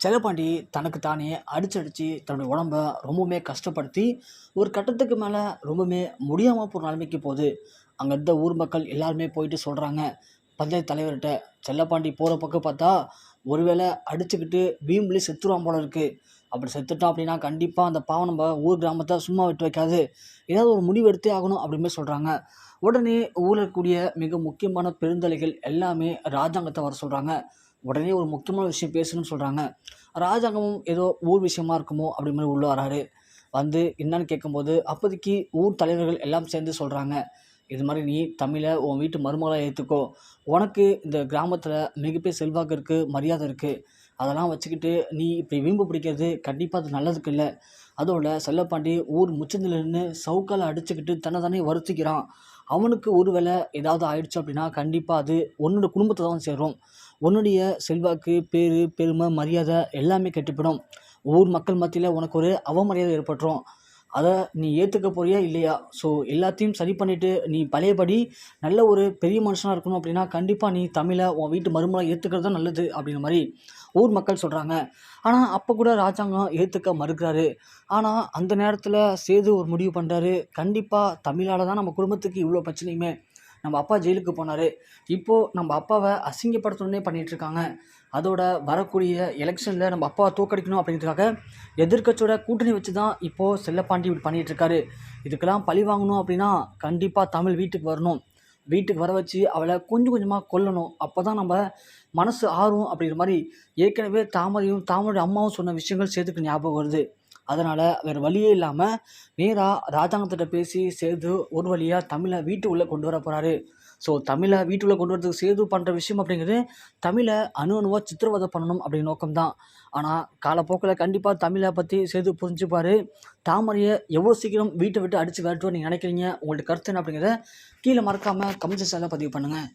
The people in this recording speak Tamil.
செல்லப்பாண்டி தனக்கு தானே அடிச்சு தன்னுடைய உடம்ப ரொம்பவுமே கஷ்டப்படுத்தி ஒரு கட்டத்துக்கு மேலே ரொம்பவுமே முடியாமல் போகிற நிலைமைக்கு போகுது. அங்கே இருந்த ஊர் மக்கள் எல்லாருமே போயிட்டு சொல்கிறாங்க பஞ்சாயத்து தலைவர்கிட்ட, செல்லப்பாண்டி போகிற பக்கம் பார்த்தா ஒருவேளை அடிச்சுக்கிட்டு வீம்புலேயே செத்துருவான் போல இருக்கு. அப்படி செத்துட்டான் அப்படின்னா கண்டிப்பாக அந்த பாவம் நம்ம ஊர் கிராமத்தை சும்மா விட்டு வைக்காது, ஏதாவது ஒரு முடிவு எடுத்தே ஆகணும் அப்படின்னு சொல்கிறாங்க. உடனே ஊரில் இருக்கக்கூடிய மிக முக்கியமான பெருந்தலைகள் எல்லாமே ராஜாங்கத்தை வர சொல்கிறாங்க. உடனே ஒரு முக்கியமான விஷயம் பேசணும்னு சொல்கிறாங்க. ராஜாங்கமும் ஏதோ ஊர் விஷயமா இருக்குமோ அப்படி மாதிரி உள்ளே வராரு. வந்து என்னன்னு கேட்கும்போது அப்போதைக்கு ஊர் தலைவர்கள் எல்லாம் சேர்ந்து சொல்கிறாங்க, இது மாதிரி நீ தமிழை உன் வீட்டு மருமகளாக ஏற்றுக்கோ, உனக்கு இந்த கிராமத்தில் மிகப்பெரிய செல்வாக்கு இருக்குது, மரியாதை இருக்குது, அதெல்லாம் வச்சுக்கிட்டு நீ இப்படி வீம்பு பிடிக்கிறது கண்டிப்பாக அது நல்லதுக்கு இல்லை. அதோட செல்லப்பாண்டி ஊர் முச்சந்தில் நின்று சவுக்கால் அடிச்சுக்கிட்டு தன்னை தானே வருத்திக்கிறான். அவனுக்கு ஒரு வேளை ஏதாவது ஆயிடுச்சு அப்படின்னா கண்டிப்பாக அது உன்னோட குடும்பத்தை தான் சேரும். உன்னுடைய செல்வாக்கு, பேர், பெருமை, மரியாதை எல்லாமே கெட்டுப்படும். ஊர் மக்கள் மத்தியில் உனக்கு ஒரு அவமரியாதை ஏற்பட்டுரும். அதை நீ ஏற்றுக்க போறியா இல்லையா? ஸோ எல்லாத்தையும் சரி பண்ணிவிட்டு நீ பழையபடி நல்ல ஒரு பெரிய மனுஷனாக இருக்கணும் அப்படின்னா கண்டிப்பாக நீ தமிழை உன் வீட்டு மருமகளாக ஏற்றுக்கிறது தான் நல்லது அப்படிங்கிற மாதிரி ஊர் மக்கள் சொல்கிறாங்க. ஆனால் அப்போ கூட ராஜாங்கம் ஏற்றுக்க மறுக்கிறாரு. ஆனால் அந்த நேரத்தில் சேது ஒரு முடிவு பண்ணுறாரு, கண்டிப்பாக தமிழால் தான் நம்ம குடும்பத்துக்கு இவ்வளோ பிரச்சனையுமே. நம்ம அப்பா ஜெயிலுக்கு போனார், இப்போது நம்ம அப்பாவை அசிங்கப்படுத்தணுன்னே பண்ணிகிட்ருக்காங்க. அதோட வரக்கூடிய எலெக்ஷனில் நம்ம அப்பாவை தோற்கடிக்கணும் அப்படிங்கிறதுக்காக எதிர்க்கட்சியோட கூட்டணி வச்சு தான் இப்போது செல்லப்பாண்டி இப்படி பண்ணிகிட்ருக்காரு. இதுக்கெல்லாம் பழி வாங்கணும் அப்படின்னா கண்டிப்பாக தமிழ் வீட்டுக்கு வரணும். வீட்டுக்கு வர வச்சு அவளை கொஞ்சம் கொஞ்சமாக கொல்லணும். அப்போ தான் நம்ம மனசு ஆறும் அப்படிங்கிற மாதிரி ஏற்கனவே தாமரையும் தாமரையோட அம்மாவும் சொன்ன விஷயங்கள் சேதுக்கு ஞாபகம் வருது. அதனால் வேறு வழியே இல்லாமல் நேராக ராஜாங்கத்திட்ட பேசி சேது ஒரு வழியாக தமிழை வீட்டுக்குள்ளே கொண்டு வர போகிறாரு. ஸோ தமிழை வீட்டுக்குள்ளே கொண்டு வரதுக்கு சேது பண்ணுற விஷயம் அப்படிங்கிறது தமிழை அணுவாக சித்திரவதை பண்ணணும் அப்படிங்கிற நோக்கம்தான். ஆனால் காலப்போக்கில் கண்டிப்பாக தமிழை பற்றி சேது புரிஞ்சுப்பார். தாமரையை எவ்வளோ சீக்கிரம் வீட்டை விட்டு அடித்து விரட்டுவோம் நீங்கள் நினைக்கிறீங்க? உங்கள்ட்ட கருத்து என்ன அப்படிங்கிறத கீழே மறக்காமல் கமெண்ட் செக்ஷனில் பதிவு பண்ணுங்கள்.